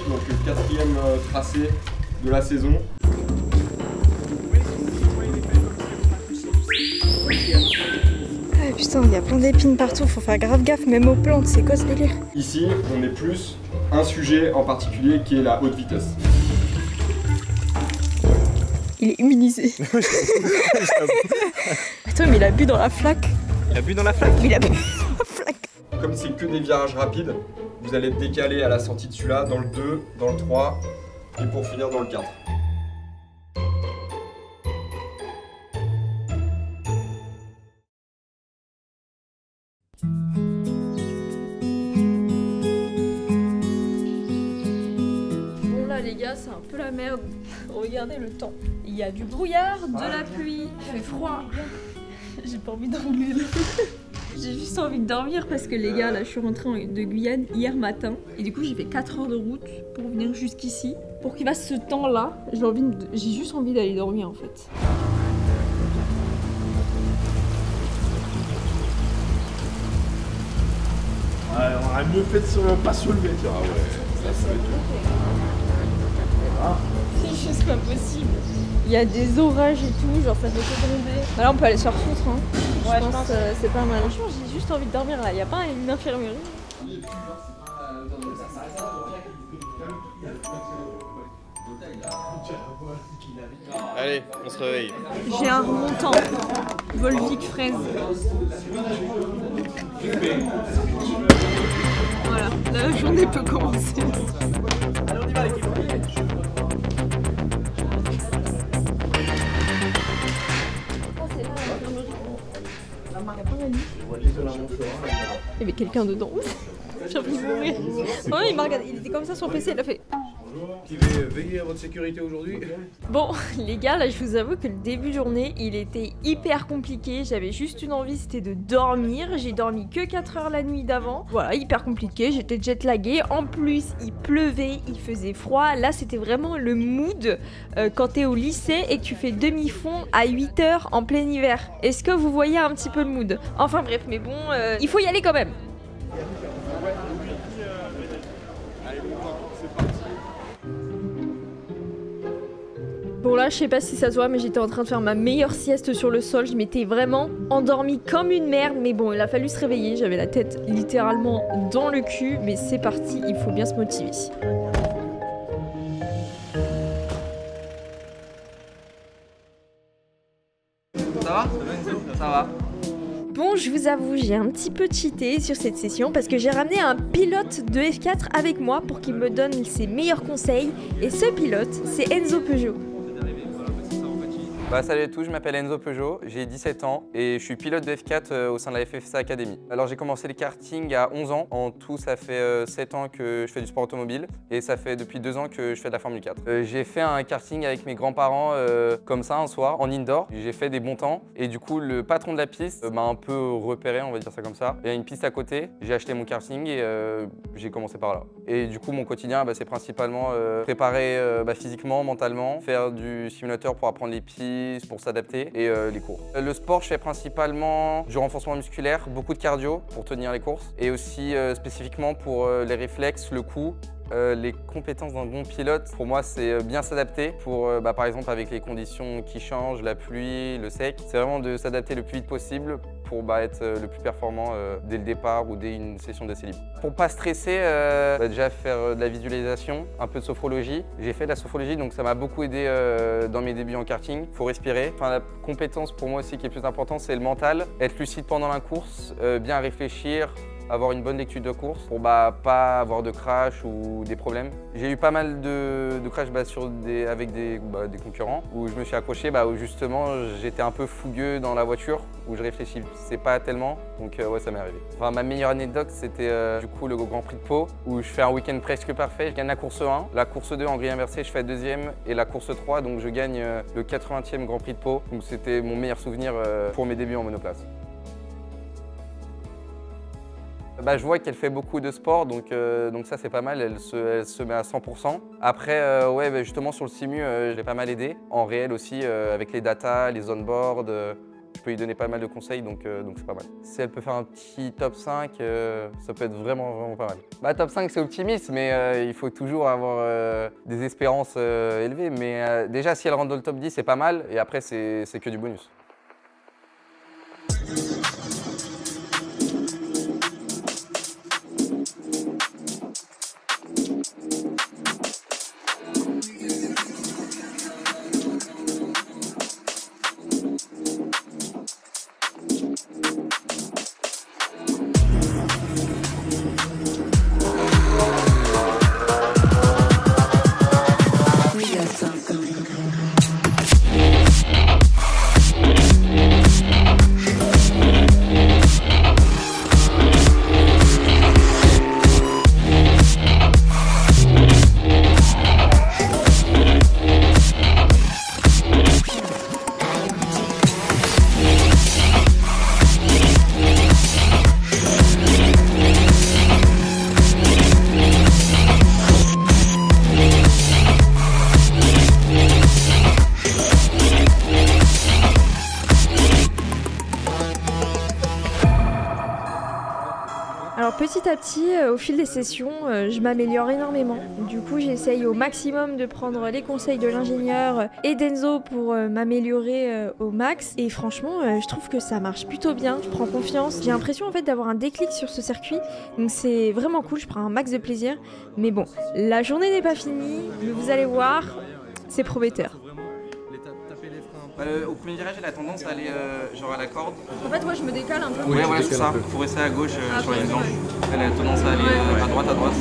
donc quatrième tracé de la saison. Ah putain, il y a plein d'épines partout, faut faire grave gaffe, même aux plantes, c'est quoi ce délire? Ici, on est plus un sujet en particulier qui est la haute vitesse. Il est immunisé. Attends, mais il a bu dans la flaque. Il a bu dans la flaque? Il a bu dans la flaque. Comme c'est que des virages rapides, vous allez être décalé à la sortie de celui-là, dans le 2, dans le 3 et pour finir dans le 4. Bon là les gars, c'est un peu la merde. Regardez le temps. Il y a du brouillard, de la pluie, il fait froid. J'ai pas envie d'enlever le... J'ai juste envie de dormir parce que les gars, là je suis rentrée de Guyane hier matin et du coup j'ai fait 4 heures de route pour venir jusqu'ici. Pour qu'il fasse ce temps là, j'ai juste envie d'aller dormir en fait. Ouais, on aurait mieux fait de pas soulever. Ah ouais, ça va être dur. C'est juste pas possible. Il y a des orages et tout, genre ça fait que tomber. Bah là on peut aller se faire foutre hein. Ouais, je pense c'est pas mal. Franchement j'ai juste envie de dormir là, il y a pas une infirmerie. Allez, on se réveille. J'ai un remontant. Volvic fraise. Voilà, la journée peut commencer. Allez, on y va l'équipe. Il y avait quelqu'un dedans. J'ai envie de mourir. Oh, il m'a regardé, il était comme ça sur le PC, il a fait. Qui va veiller à votre sécurité aujourd'hui? Bon, les gars, là je vous avoue que le début de journée, il était hyper compliqué. J'avais juste une envie, c'était de dormir. J'ai dormi que 4 heures la nuit d'avant. Voilà, hyper compliqué, j'étais jet-laguée. En plus, il pleuvait, il faisait froid. Là, c'était vraiment le mood quand t'es au lycée et que tu fais demi-fond à 8 heures en plein hiver. Est-ce que vous voyez un petit peu le mood? Enfin bref, mais bon, il faut y aller quand même. Bon là, je sais pas si ça se voit, mais j'étais en train de faire ma meilleure sieste sur le sol. Je m'étais vraiment endormie comme une merde. Mais bon, il a fallu se réveiller. J'avais la tête littéralement dans le cul. Mais c'est parti, il faut bien se motiver. Ça va? Ça va. Bon, je vous avoue, j'ai un petit peu cheaté sur cette session parce que j'ai ramené un pilote de F4 avec moi pour qu'il me donne ses meilleurs conseils. Et ce pilote, c'est Enzo Peugeot. Salut à tous, je m'appelle Enzo Peugeot, j'ai 17 ans et je suis pilote de F4 au sein de la FFSA Academy. Alors j'ai commencé le karting à 11 ans, en tout ça fait 7 ans que je fais du sport automobile et ça fait depuis 2 ans que je fais de la Formule 4. J'ai fait un karting avec mes grands-parents comme ça un soir en indoor, j'ai fait des bons temps et du coup le patron de la piste m'a un peu repéré, on va dire ça comme ça. Il y a une piste à côté, j'ai acheté mon karting et j'ai commencé par là. Et du coup mon quotidien c'est principalement préparer physiquement, mentalement, faire du simulateur pour apprendre les pistes, pour s'adapter et les cours. Le sport, je fais principalement du renforcement musculaire, beaucoup de cardio pour tenir les courses et aussi spécifiquement pour les réflexes, le coup. Les compétences d'un bon pilote, pour moi, c'est bien s'adapter pour, par exemple, avec les conditions qui changent, la pluie, le sec. C'est vraiment de s'adapter le plus vite possible pour être le plus performant dès le départ ou dès une session d'essai libre. Pour pas stresser, déjà faire de la visualisation, un peu de sophrologie. J'ai fait de la sophrologie, donc ça m'a beaucoup aidé dans mes débuts en karting. Il faut respirer. Enfin, la compétence pour moi aussi qui est plus importante, c'est le mental. Être lucide pendant la course, bien réfléchir, avoir une bonne lecture de course pour pas avoir de crash ou des problèmes. J'ai eu pas mal de crash avec des concurrents où je me suis accroché, où justement j'étais un peu fougueux dans la voiture, où je réfléchissais pas tellement, donc ouais, ça m'est arrivé. Enfin, ma meilleure anecdote, c'était du coup le Grand Prix de Pau, où je fais un week-end presque parfait. Je gagne la course 1, la course 2 en grille inversée, je fais deuxième, et la course 3, donc je gagne le 80e Grand Prix de Pau. Donc c'était mon meilleur souvenir pour mes débuts en monoplace. Je vois qu'elle fait beaucoup de sport, donc ça c'est pas mal, elle se met à 100%. Après, ouais, justement sur le simu, je l'ai pas mal aidé. En réel aussi, avec les datas, les on-board, Je peux lui donner pas mal de conseils, donc c'est pas mal. Si elle peut faire un petit top 5, ça peut être vraiment pas mal. Bah, top 5, c'est optimiste, mais il faut toujours avoir des espérances élevées. Mais déjà, si elle rentre dans le top 10, c'est pas mal. Et après, c'est que du bonus. Alors petit à petit, au fil des sessions, je m'améliore énormément. Du coup, j'essaye au maximum de prendre les conseils de l'ingénieur et d'Enzo pour m'améliorer au max. Et franchement, je trouve que ça marche plutôt bien. Je prends confiance. J'ai l'impression en fait d'avoir un déclic sur ce circuit. Donc c'est vraiment cool, je prends un max de plaisir. Mais bon, la journée n'est pas finie, mais vous allez voir, c'est prometteur. Au premier virage, elle a tendance à aller genre à la corde. En fait, moi je me décale un peu. Oui, voilà, c'est ça. Il faut rester à gauche sur la ligne blanche. Elle a tendance à aller à droite.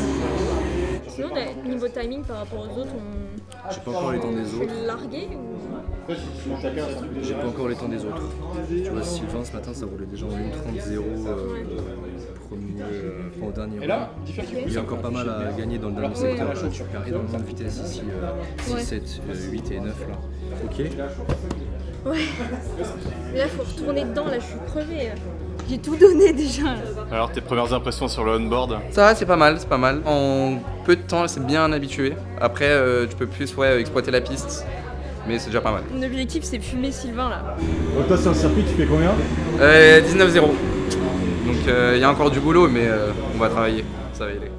Sinon, niveau timing par rapport aux autres, J'ai pas encore les temps des on autres. fait larguer ou... J'ai pas encore les temps des autres. Tu vois, Sylvain ce matin ça roulait déjà en 1.30.0 au dernier round. Il y a encore pas mal à gagner dans le dernier secteur super et dans le temps de vitesse ici 6, 7, 8 et 9 là. Ok. Ouais. Mais là, faut retourner dedans, là, je suis crevée. J'ai tout donné déjà. Alors tes premières impressions sur le on-board? Ça va, c'est pas mal. En peu de temps, c'est bien habitué. Après, tu peux plus exploiter la piste, mais c'est déjà pas mal. Mon objectif, c'est fumer Sylvain, là. Donc toi sur le circuit, tu fais combien? 19-0. Donc il y a encore du boulot, mais on va travailler. Ça va y aller.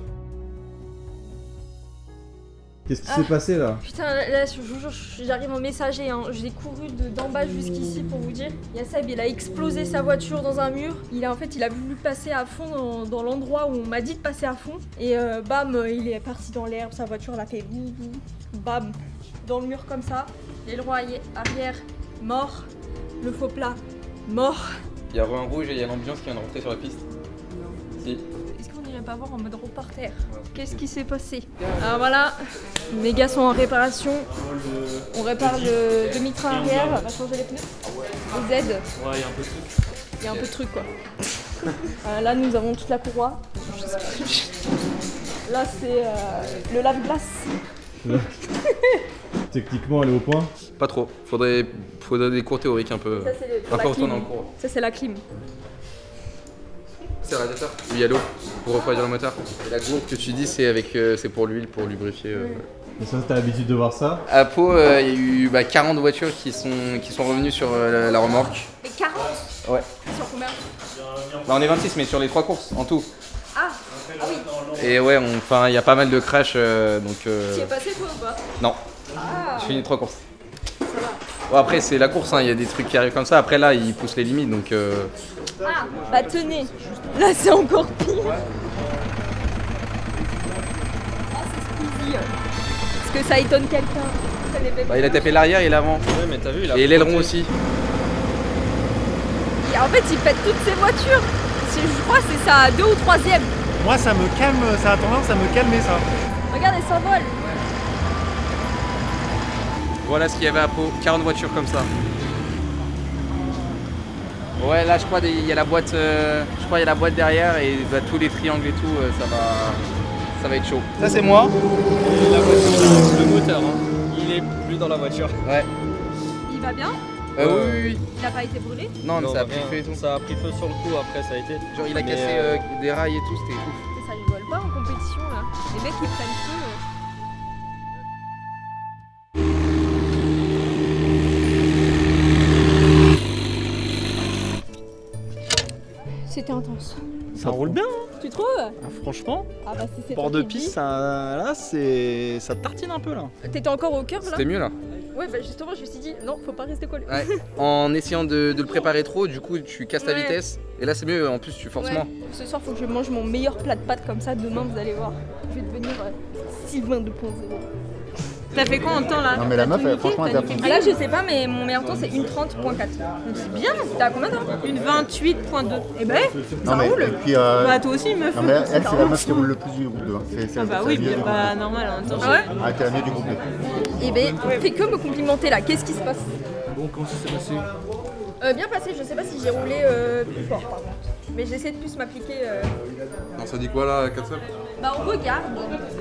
Qu'est-ce qui s'est passé là? Putain, là, je vous jure, j'arrive en messager. Hein. J'ai couru d'en bas jusqu'ici pour vous dire. Il y a Seb, il a explosé sa voiture dans un mur. Il a voulu passer à fond dans l'endroit où on m'a dit de passer à fond. Et bam, il est parti dans l'herbe. Sa voiture l'a fait boum, boum, bam, dans le mur comme ça. L'aileron arrière, mort. Le faux plat, mort. Il y a un rouge et il y a l'ambiance qui vient de rentrer sur la piste. Si. Est-ce qu'on irait pas voir en mode reporter? Qu'est-ce qui s'est passé? Alors voilà, mes gars sont en réparation. On répare le demi-train arrière, on va changer les pneus. Le Z. Ouais, il y a un peu de truc. Il y a un peu de truc quoi. Là nous avons toute la courroie. Là c'est le lave-glace. Techniquement, elle est au point. Pas trop. Faudrait des cours théoriques un peu. Ça, c'est pour un la peu retourner clim. en cours. Ça c'est la clim. C'est le radiateur. Il y a l'eau pour refroidir le moteur. Et la gourde que tu dis, c'est pour l'huile, pour lubrifier. Et ça, t'as l'habitude de voir ça? À Pau, il y a eu 40 voitures qui sont revenues sur la remorque. Et 40? Ouais. Sur combien? On est 26, mais sur les 3 courses en tout. Ah oui. Et ouais, il y a pas mal de crash. Donc, Tu y es passé toi ou pas? Non. Ah. Je finis 3 courses. Bon, après, c'est la course, il y a des trucs qui arrivent comme ça. Après, là, ils poussent les limites. Donc, Ah, bah tenez, là c'est encore pire. Ah, c'est Squeezie. Est-ce que ça étonne quelqu'un? il a tapé l'arrière et l'avant. Ouais, mais t'as vu, il a Et l'aileron aussi. Et en fait, il pète toutes ses voitures. Je crois que c'est sa 2 ou 3e. Moi ça me calme, ça a tendance à me calmer ça. Regarde, elle s'envole. Voilà ce qu'il y avait à Pau, 40 voitures comme ça. Ouais, là je crois il y a la boîte, derrière et tous les triangles et tout, ça va être chaud. Ça c'est moi. La voiture, le moteur, il est plus dans la voiture. Ouais. Il va bien? Oui. Il n'a pas été brûlé? Non, mais ça a pris rien. feu et tout. Ça a pris feu sur le coup, après ça a été. Genre il a Mais, cassé des rails et tout, c'était ouf. Ça rigole pas en compétition là. Les mecs qui prennent feu. c'était intense. Ça roule bien, hein. Tu trouves? Franchement. Ah bah si c'est Port de piste, ça tartine un peu là. T'étais encore au cœur là? C'était mieux là. Ouais bah justement je me suis dit non faut pas rester collé. Ouais. En essayant de le préparer trop, du coup tu casses ta vitesse. Et là c'est mieux, en plus tu forces moins. Ce soir faut que je mange mon meilleur plat de pâtes comme ça, demain vous allez voir. Je vais devenir Sylvain 2.0. T'as fait quoi en temps là? Non mais la meuf, franchement, elle a fait. Ah là je sais pas mais mon meilleur temps c'est 1:30.4. Donc c'est bien, t'as à combien de temps? 1:28.2. Eh ben, ça roule. Et puis, Bah toi aussi meuf. non mais elle, c'est la meuf qui roule le plus du groupe 2. Ah bah oui, bah normal en même temps. Ah ouais? Ah, t'es la mieux du groupe 2. Eh ben, fais que me complimenter là, qu'est-ce qui se passe? Bon, comment ça s'est passé? Bien passé, je sais pas si j'ai roulé plus fort par contre. Mais j'essaie de plus m'appliquer. Non, ça dit quoi là, 4 seul? Bah on regarde,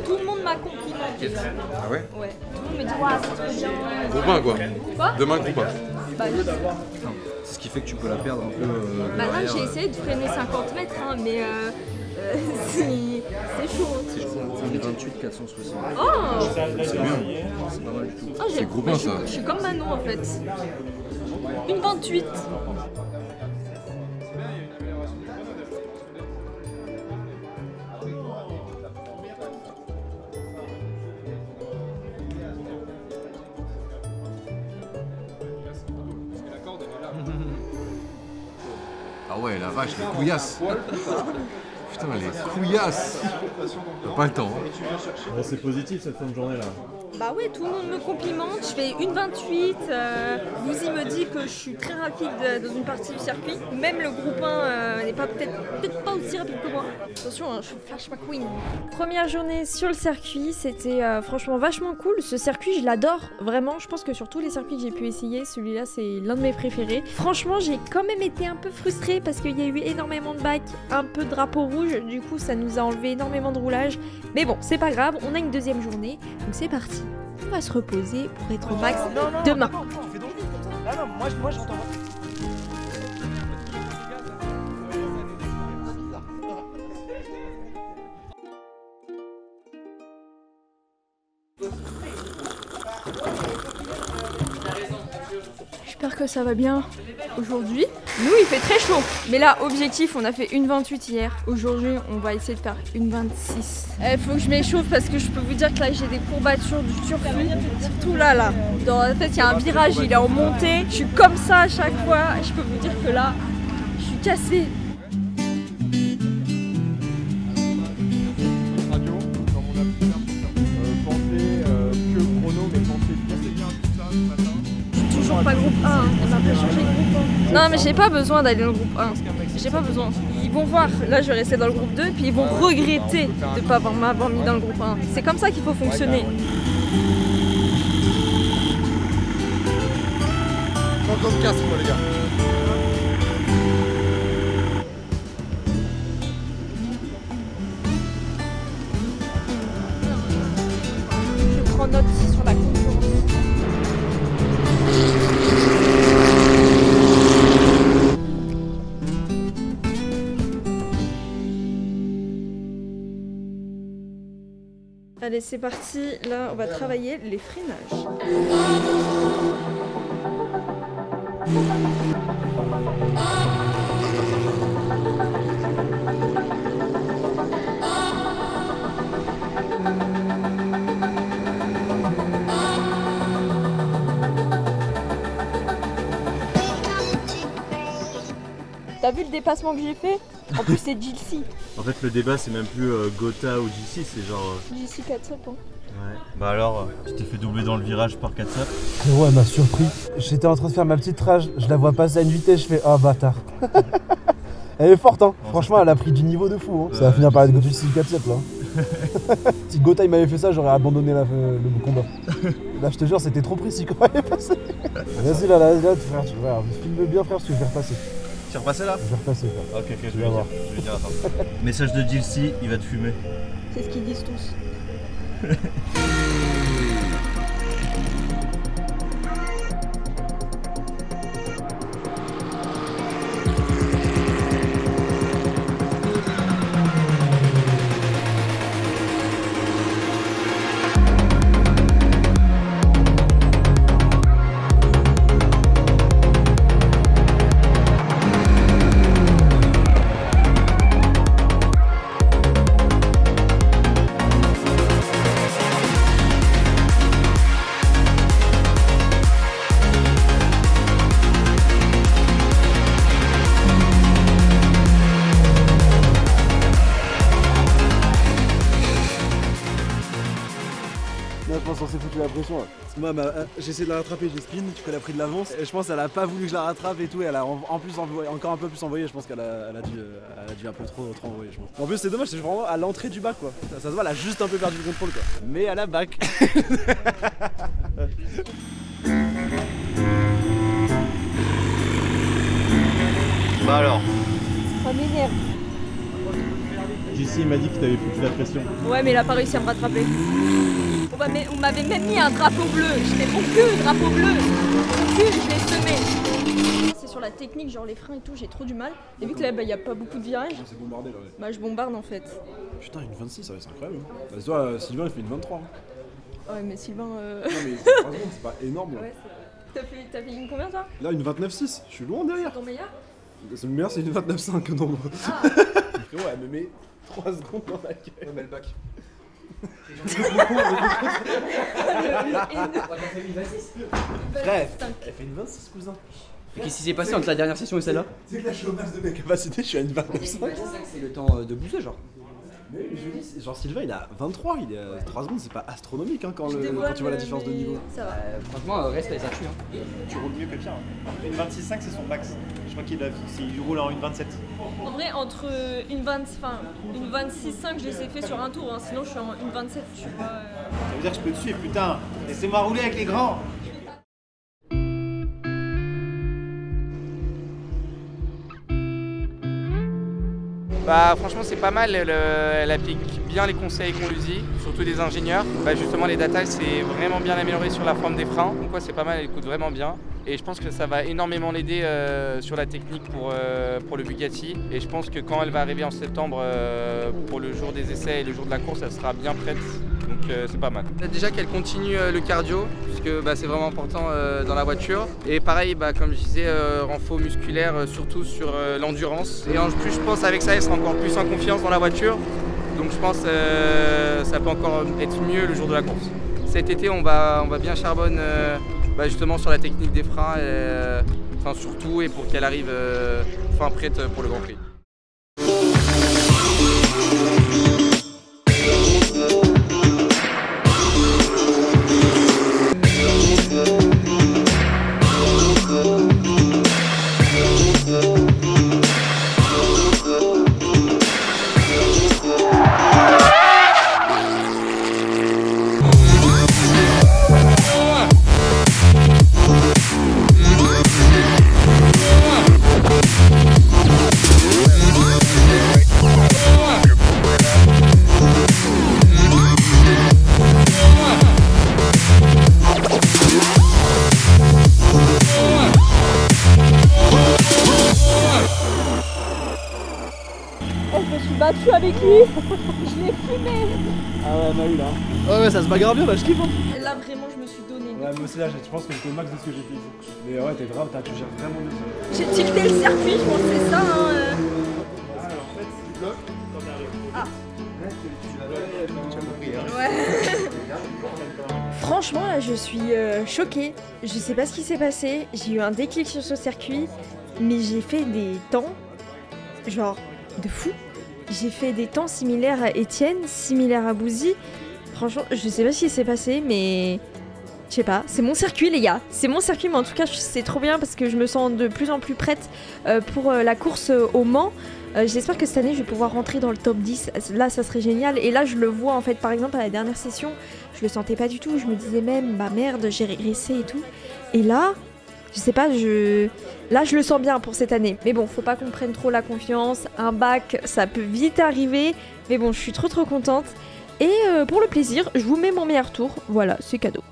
tout le monde m'a complimenté. Ah ouais? Ouais, tout le monde me dit waouh c'est trop bien. Groupe 1 quoi? Quoi? Demain groupe 1. Bah oui. C'est ce qui fait que tu peux la perdre un peu. Bah là j'ai essayé de freiner 50 mètres hein, mais c'est chaud. C'est je crois 28 460. Oh! C'est bien, c'est pas mal du tout. Ah, C'est groupe 1 ça. Je suis comme Manon en fait. 1:28. Ah ouais, la vache, les couillasses. Putain, les couillasses. T'as pas le temps. Ouais, c'est positif cette fin de journée là. Bah ouais, tout le monde me complimente, je fais 1:28, Louzy me dit que je suis très rapide dans une partie du circuit, même le groupe 1 n'est pas peut-être pas aussi rapide que moi. Attention, hein, je suis Flash McQueen. Première journée sur le circuit, c'était franchement vachement cool, ce circuit je l'adore, vraiment, je pense que sur tous les circuits que j'ai pu essayer, celui-là c'est l'un de mes préférés. Franchement j'ai quand même été un peu frustrée parce qu'il y a eu énormément de bacs, un peu de drapeau rouge, du coup ça nous a enlevé énormément de roulage, mais bon c'est pas grave, on a une deuxième journée, donc c'est parti. On va se reposer pour être au max demain. Tu fais donc vite comme ça. Ah non, moi j'entends pas. J'espère que ça va bien aujourd'hui. Nous il fait très chaud. Mais là objectif on a fait 1:28 hier. Aujourd'hui on va essayer de faire 1:26. Il faut que je m'échauffe parce que je peux vous dire que là j'ai des courbatures du turfu. Surtout là. Dans la tête il y a un virage, il est en montée. Je suis comme ça à chaque fois. Je peux vous dire que là je suis cassée. Radio, comme on a pu faire, pensez que chrono, mais pensez bien tout ça ce matin. Toujours pas groupe 1, on m'a pas changé de groupe 1. Non mais j'ai pas besoin d'aller dans le groupe 1, j'ai pas besoin. Ils vont voir, là je vais rester dans le groupe 2, puis ils vont regretter de pas m'avoir mis dans le groupe 1. C'est comme ça qu'il faut fonctionner. Encore de casse moi les gars. Je prends note sur la concurrence. Allez, c'est parti. Là, on va travailler les freinages. T'as vu le dépassement que j'ai fait? En plus, c'est GC. En fait, le débat, c'est même plus Gotha ou GC, c'est genre. GC 4-7, hein. Ouais. Bah alors, tu t'es fait doubler dans le virage par 4 7. Ouais, elle m'a surpris. J'étais en train de faire ma petite rage, je la vois passer à une vitesse, je fais oh bâtard. Elle est forte, hein. Franchement, elle a pris du niveau de fou. Hein. Ça va finir par être Gotha 6 4 7 là. Si Gotha il m'avait fait ça, j'aurais abandonné le combat. Là, je te jure, c'était trop précis quand elle est passée. Vas-y, là, frère, tu vois, filme bien, frère, parce que je vais repasser. Tu es repassé là? Je vais repasser, frère. Ok, je vais dire, attends. Message de Gilcy, il va te fumer. C'est ce qu'ils disent tous. la pression là. Parce que moi, j'ai essayé de la rattraper, j'ai spin, tu qu'elle a pris de l'avance. Et je pense qu'elle a pas voulu que je la rattrape et tout. Et elle a en plus envoyé, encore un peu plus envoyé. Je pense qu'elle a dû un peu trop envoyer, je pense. En plus, c'est dommage, c'est vraiment à l'entrée du bac quoi. Ça se voit, elle a juste un peu perdu le contrôle quoi. Mais elle a bac. Bah alors. Ça m'énerve. JC il m'a dit que t'avais foutu la pression. Ouais, mais il a pas réussi à me rattraper. On m'avait même mis un drapeau bleu. Je n'ai mon cul, drapeau bleu. Mon cul, je l'ai semé. C'est sur la technique, genre les freins et tout, j'ai trop du mal. Et vu que là, il n'y a pas beaucoup de virages, C'est bombardé là, ouais. bah je bombarde en fait. Putain, une 26, c'est incroyable. Bah, toi, Sylvain, il fait une 23. Ouais, mais Sylvain. Non, mais 3 secondes, c'est pas énorme là. Ouais, t'as fait une combien toi? Là, une 29,6, je suis loin derrière. Ton meilleur? Le meilleur, c'est une 29,5 non. Ah. Frérot, elle me met 3 secondes dans la gueule. Mais le bac. Bref, elle fait une 26, cousin. Qu'est-ce qui s'est passé entre la dernière session et celle-là? C'est que là, je suis au max de mes capacités, je suis à une 29,5. C'est le temps de booster, genre. Mais je dis, genre Sylvain, il a 23, il est à 3 secondes, c'est pas astronomique hein, quand tu vois la différence de niveau. Ça va. Franchement, reste les actus. Hein. Tu roules mieux que Pierre. Une 26,5 c'est son max. Je crois qu'il roule en une 27. En vrai, entre une 26,5, je les ai fait sur un tour, hein, sinon je suis en une 27, je suis pas. Ça veut dire que je peux te suivre, putain. Laissez-moi rouler avec les grands. Bah franchement c'est pas mal, elle applique bien les conseils qu'on lui dit, surtout des ingénieurs. Bah, justement les data c'est vraiment bien amélioré sur la forme des freins, donc ouais, c'est pas mal, elle écoute vraiment bien. Et je pense que ça va énormément l'aider sur la technique pour le Bugatti. Et je pense que quand elle va arriver en septembre pour le jour des essais et le jour de la course, elle sera bien prête. Donc c'est pas mal. Déjà qu'elle continue le cardio, puisque bah, c'est vraiment important dans la voiture. Et pareil, bah, comme je disais, renfort musculaire, surtout sur l'endurance. Et en plus, je pense avec ça, elle sera encore plus en confiance dans la voiture. Donc je pense que ça peut encore être mieux le jour de la course. Cet été, on va bien charbonne bah, justement sur la technique des freins, enfin, surtout, et pour qu'elle arrive fin prête pour le Grand Prix. Battu avec lui, je l'ai fumé. Ah ouais, Mahu là. Ouais, ouais, ça se bagarre bien là, je kiffe. Hein. Là vraiment, je me suis donné. Ouais, moi aussi là, je pense que j'étais au max de ce que j'ai fait ici. Mais ouais, t'es grave, tu gères vraiment bien. J'ai tilté le circuit, je pense que c'est ça. Hein. Ah, en fait, tu bloques quand t'arrives. Ah. Tu Ouais. Franchement, là, je suis choquée. Je sais pas ce qui s'est passé. J'ai eu un déclic sur ce circuit, mais j'ai fait des temps, genre, de fou. J'ai fait des temps similaires à Étienne, similaires à Bouzy. Franchement, je sais pas ce qui s'est passé, mais je sais pas. C'est mon circuit, les gars. C'est mon circuit, mais en tout cas, c'est trop bien parce que je me sens de plus en plus prête pour la course au Mans. J'espère que cette année, je vais pouvoir rentrer dans le top 10. Là, ça serait génial. Et là, je le vois, en fait, par exemple, à la dernière session, je le sentais pas du tout. Je me disais même, bah merde, j'ai régressé et tout. Et là, je sais pas, là, je le sens bien pour cette année. Mais bon, faut pas qu'on prenne trop la confiance. Un bac, ça peut vite arriver. Mais bon, je suis trop contente. Et pour le plaisir, je vous mets mon meilleur tour. Voilà, c'est cadeau.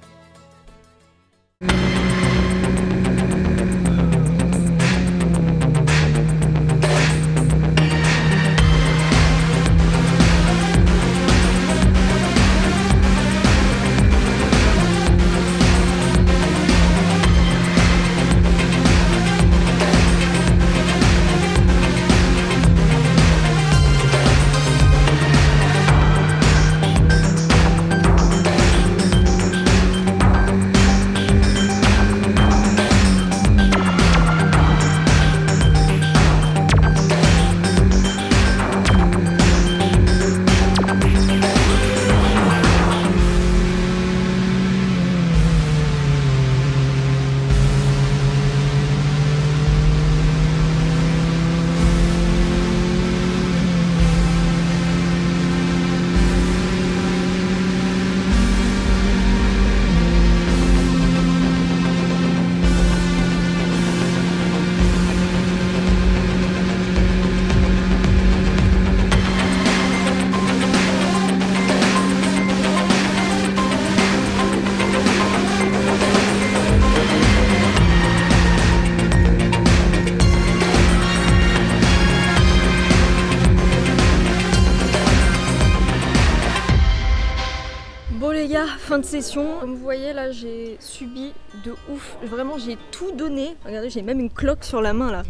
Fin de session, comme vous voyez là j'ai subi de ouf, vraiment j'ai tout donné. Regardez, j'ai même une cloque sur la main là.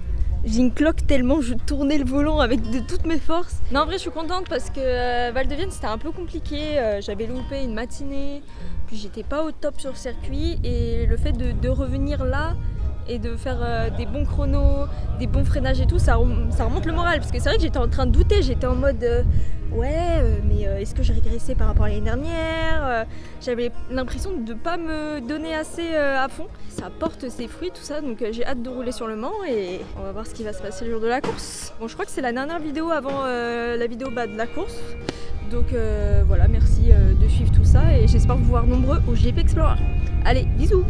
J'ai une cloque tellement je tournais le volant avec de toutes mes forces. Non, en vrai je suis contente parce que Val de Vienne c'était un peu compliqué, j'avais loupé une matinée, puis j'étais pas au top sur le circuit et le fait de revenir là et de faire des bons chronos, des bons freinages et tout, ça remonte le moral parce que c'est vrai que j'étais en train de douter, j'étais en mode mais est-ce que j'ai régressé par rapport à l'année dernière, j'avais l'impression de ne pas me donner assez à fond. Ça porte ses fruits tout ça, donc j'ai hâte de rouler sur le Mans et on va voir ce qui va se passer le jour de la course. Bon, je crois que c'est la dernière vidéo avant la vidéo de la course, donc voilà, merci de suivre tout ça et j'espère vous voir nombreux au GP Explorer. Allez, bisous.